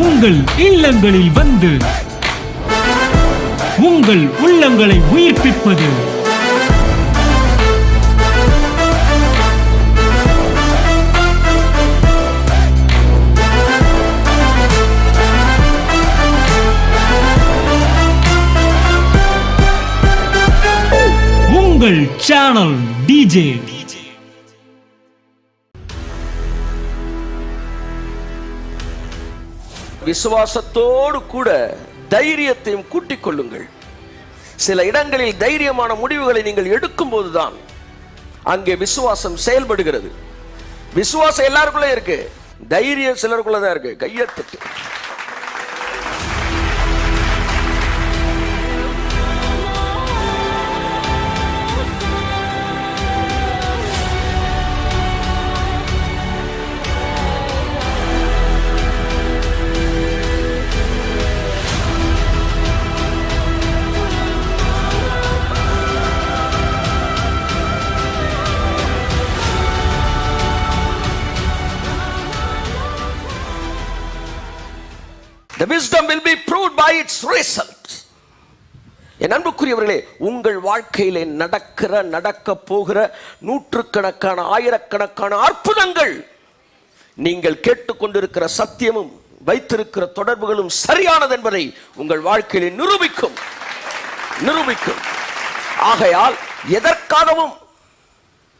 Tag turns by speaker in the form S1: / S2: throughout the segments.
S1: உங்கள் இல்லங்களில் வந்து உங்கள் உள்ளங்களை உயிர்ப்பிப்பது உங்கள் சேனல் டிஜே.
S2: விசுவாசத்தோடு கூட தைரியத்தையும் கூட்டிக் கொள்ளுங்கள். சில இடங்களில் தைரியமான முடிவுகளை நீங்கள் எடுக்கும் போதுதான் அங்கே விசுவாசம் செயல்படுகிறது. விசுவாசம் எல்லாருக்குள்ள இருக்கு, தைரியம் சிலருக்குள்ளதான் இருக்கு. கையெழுத்து. The wisdom will be proved by its result. என் அன்புக்குரியவர்களே, உங்கள் வாழ்க்கையிலே நடக்க போகிற நூற்றுக்கணக்கான ஆயிரக்கணக்கான அற்புதங்கள் நீங்கள் கேட்டுக்கொண்டிருக்கிற சத்தியமும் வைத்திருக்கிற தொடர்புகளும் சரியானது என்பதை உங்கள் வாழ்க்கையிலே நிரூபிக்கும். ஆகையால் எதற்காகவும்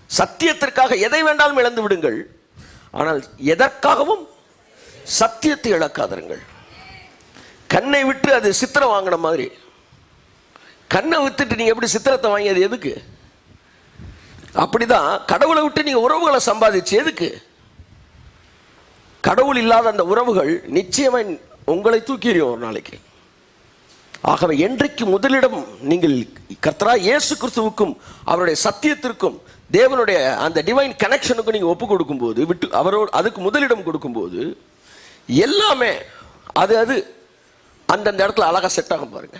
S2: சத்தியத்திற்காக எதை வேண்டாலும் இழந்து விடுங்கள், ஆனால் எதற்காகவும் சத்தியத்தை இழக்காதீர்கள். கண்ணை விட்டு அது சித்திரம் வாங்கின மாதிரி, கண்ணை வித்துட்டு நீங்க எப்படி சித்திரத்தை வாங்கியது எதுக்கு? அப்படிதான் கடவுளை விட்டு நீங்க உறவுகளை சம்பாதிச்சு எதுக்கு? கடவுள் இல்லாத அந்த உறவுகள் நிச்சயமா உங்களை தூக்கி எறியும் ஒரு நாளைக்கு. ஆகவே என்றைக்கு முதலிடம் நீங்கள் கர்த்தராகிய இயேசு கிறிஸ்துவுக்கும் அவருடைய சத்தியத்திற்கும் தேவனுடைய அந்த டிவைன் கனெக்ஷனுக்கும் நீங்க ஒப்பு கொடுக்கும் போது, விட்டு அவரோடு அதுக்கு முதலிடம் கொடுக்கும் போது எல்லாமே அது அந்தந்த இடத்துல அழகா செட் ஆகும் பாருங்க.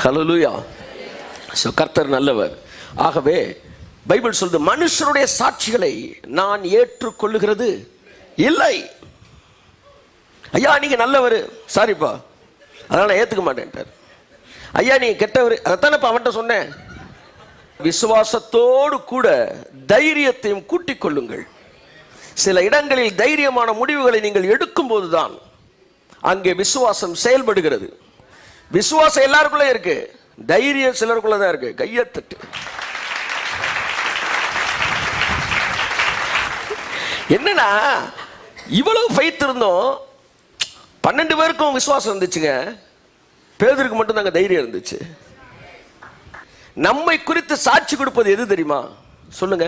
S2: ஹல்லேலூயா. சோ கர்த்தர் நல்லவர். ஆகவே பைபிள் சொல்லுது, மனுஷருடைய சாட்சிகளை நான் ஏற்றுக்கொள்ளுகிறது இல்லை. ஐயா நீங்க நல்லவர், சாரிப்பா அதனால நான் ஏத்துக்க மாட்டேன்ட்டார். ஐயா நீங்க கெட்டவர், அதைத்தானப்பா அவன்கிட்ட சொன்னேன். விசுவாசத்தோடு கூட தைரியத்தையும் கூட்டிக் கொள்ளுங்கள். சில இடங்களில் தைரியமான முடிவுகளை நீங்கள் எடுக்கும் போதுதான் அங்கே விசுவாசம் செயல்படுகிறது. விசுவாசம் எல்லாருக்குள்ள இருக்கு, தைரியம் சிலருக்குள்ளதான் இருக்கு. கையெழுத்து. என்னன்னா இவ்வளவு ஃபெய்த் இருந்தோம், 12 பேருக்கும் விசுவாசம் இருந்துச்சுங்க, பேதுருக்கு மட்டும் தாங்க தைரியம் இருந்துச்சு. நம்மை குறித்து சாட்சி கொடுப்பது எது தெரியுமா? சொல்லுங்க.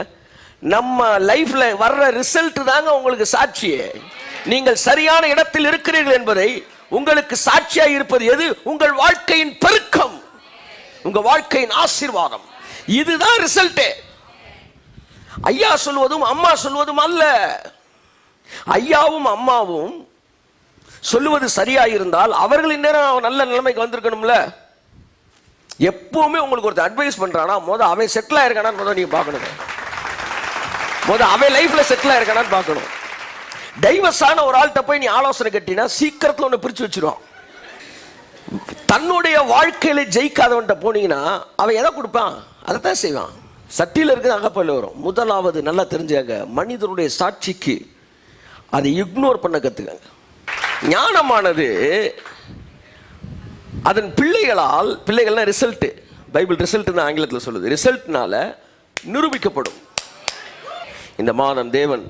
S2: நம்ம லைஃப்ல வர்ற ரிசல்ட் தாங்க உங்களுக்கு சாட்சியே. நீங்கள் சரியான இடத்தில் இருக்கிறீர்கள் என்பதை உங்களுக்கு சாட்சியாக இருப்பது எது? உங்கள் வாழ்க்கையின் பெருக்கம், உங்க வாழ்க்கையின் ஆசீர்வாதம். இதுதான் ரிசல்ட். ஐயா சொல்வதும் அம்மா சொல்வதும் அல்ல. ஐயாவும் அம்மாவும் சொல்லுவது சரியாயிருந்தால் அவர்களின் நேரம் நல்ல நிலைமைக்கு வந்திருக்கணும்ல. எப்பவுமே உங்களுக்கு ஒரு அட்வைஸ் பண்றானா, அவன் செட்டில் ஆயிருக்கானு நீங்க பார்க்கணும். அவன் லைஃப்ல செட்டில் ஆயிருக்கானு பார்க்கணும். டைவர்ஸான ஒரு ஆள்கிட்ட போய் நீ ஆலோசனை கட்டினா சீக்கிரத்தில் ஒன்று பிரிச்சு வச்சிருவான். தன்னுடைய வாழ்க்கையில ஜெயிக்காதவன்கிட்ட போனீங்கன்னா அவன் எதை கொடுப்பான்? அதைத்தான் செய்வான். சட்டியில் இருக்குது அகப்பல்ல வரும். முதலாவது நல்லா தெரிஞ்சாங்க, மனிதனுடைய சாட்சிக்கு அதை இக்னோர் பண்ண கத்துக்காங்க. ஞானமானது அதன் பிள்ளைகள்னா ரிசல்ட். பைபிள் ரிசல்ட் தான் ஆங்கிலத்தில் சொல்லுது. ரிசல்ட்னால நிரூபிக்கப்படும். இந்த மாதம் தேவன்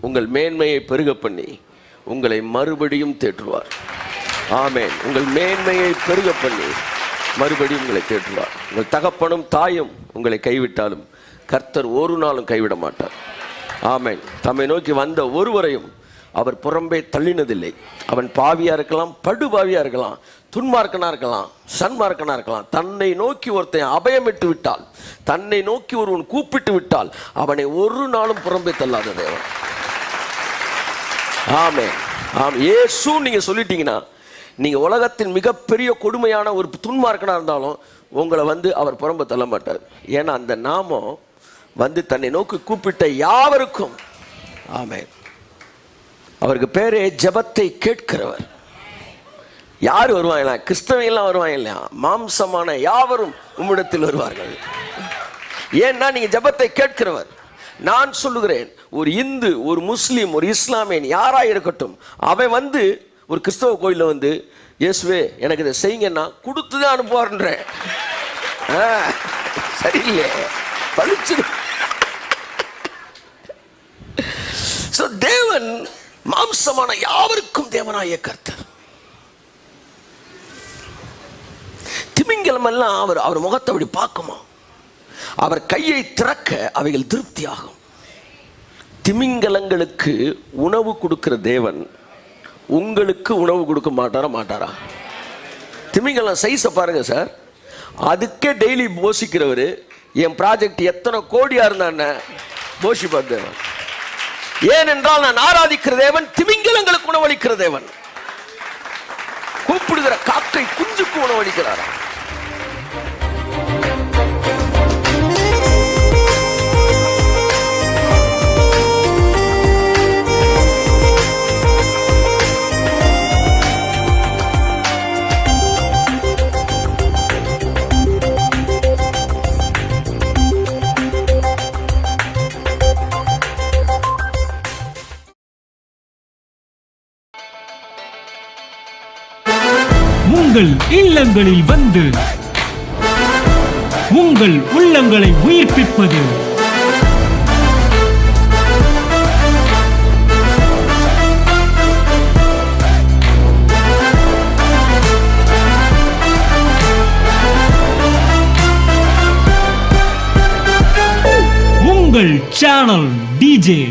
S2: உங்கள் மேன்மையை பெருக பண்ணி உங்களை மறுபடியும் தேற்றுவார். ஆமென். உங்கள் மேன்மையை பெருக பண்ணி மறுபடியும் உங்களை தேற்றுவார். உங்கள் தகப்பனும் தாயும் உங்களை கைவிட்டாலும் கர்த்தர் ஒரு நாளும் கைவிட மாட்டார். ஆமென். தம்மை நோக்கி வந்த ஒருவரையும் அவர் புறம்பே தள்ளினதில்லை. அவன் பாவியா இருக்கலாம், படுபாவியா இருக்கலாம், துன்மார்க்கனா இருக்கலாம், சன்மார்க்கனா இருக்கலாம். தன்னை நோக்கி ஒருத்தன் அபயமிட்டு விட்டால், தன்னை நோக்கி ஒருவன் கூப்பிட்டு விட்டால் அவனை ஒரு நாளும் புறம்பே தள்ளாத தேவன். ஆமென். இயேசு நீங்க சொல்லிட்டீங்கன்னா, நீங்க உலகத்தின் மிகப்பெரிய கொடுமையான ஒரு துன்மார்க்கனா இருந்தாலும் உங்களை அவர் புறம்ப தள்ள மாட்டார். ஏன்னா அந்த நாமம் தன்னை நோக்கி கூப்பிட்ட யாவருக்கும். ஆமென். அவருக்கு பேரே ஜெபத்தை கேட்கிறவர். யார் வருவாங்களா? கிறிஸ்தவங்கெல்லாம் வருவாங்க இல்லையா? மாம்சமான யாவரும் உம்மிடத்தில் வருவார்கள். ஏன்னா நீங்க ஜெபத்தை கேட்கிறவர். நான் சொல்லுகிறேன், ஒரு இந்து, ஒரு முஸ்லீம், ஒரு இஸ்லாமியன் யாரா இருக்கட்டும், அவன் வந்து ஒரு கிறிஸ்தவ கோயிலில் வந்து இயேசுவே எனக்கு இதை செய்யுங்கன்னா கொடுத்துதான் அனுப்புவார்ன்றேன். சரியில்லை, பழிச்சு. தேவன் மாம்சமான யாவருக்கும் தேவனாய கர்த்தர். திமிங்கலம் எல்லாம் அவர் முகத்தை அப்படி பார்க்குமா? அவர் கையை திறக்க அவைகள் திருப்தியாகும். திமிங்கலங்களுக்கு உணவு கொடுக்கிற தேவன் உங்களுக்கு உணவு கொடுக்க மாட்டாரா? திமிங்கலம் சைஸை பாருங்க சார். அதுக்கே டெய்லி போஷிக்கிறவர். என் ப்ராஜெக்ட் எத்தனை கோடியா இருந்தான்னு போஷிப்பார் தேவன். ஏனென்றால் நான் ஆராதிக்கிற தேவன் திமிங்கலங்களுக்கு உணவளிக்கிற தேவன். கூப்பிடுகிற காக்கை குஞ்சுக்கு உணவளிக்கிறாரா?
S1: உங்கள் இல்லங்களில் வந்து உங்கள் உள்ளங்களை உயிர்ப்பிப்பது உங்கள் சேனல் டிஜே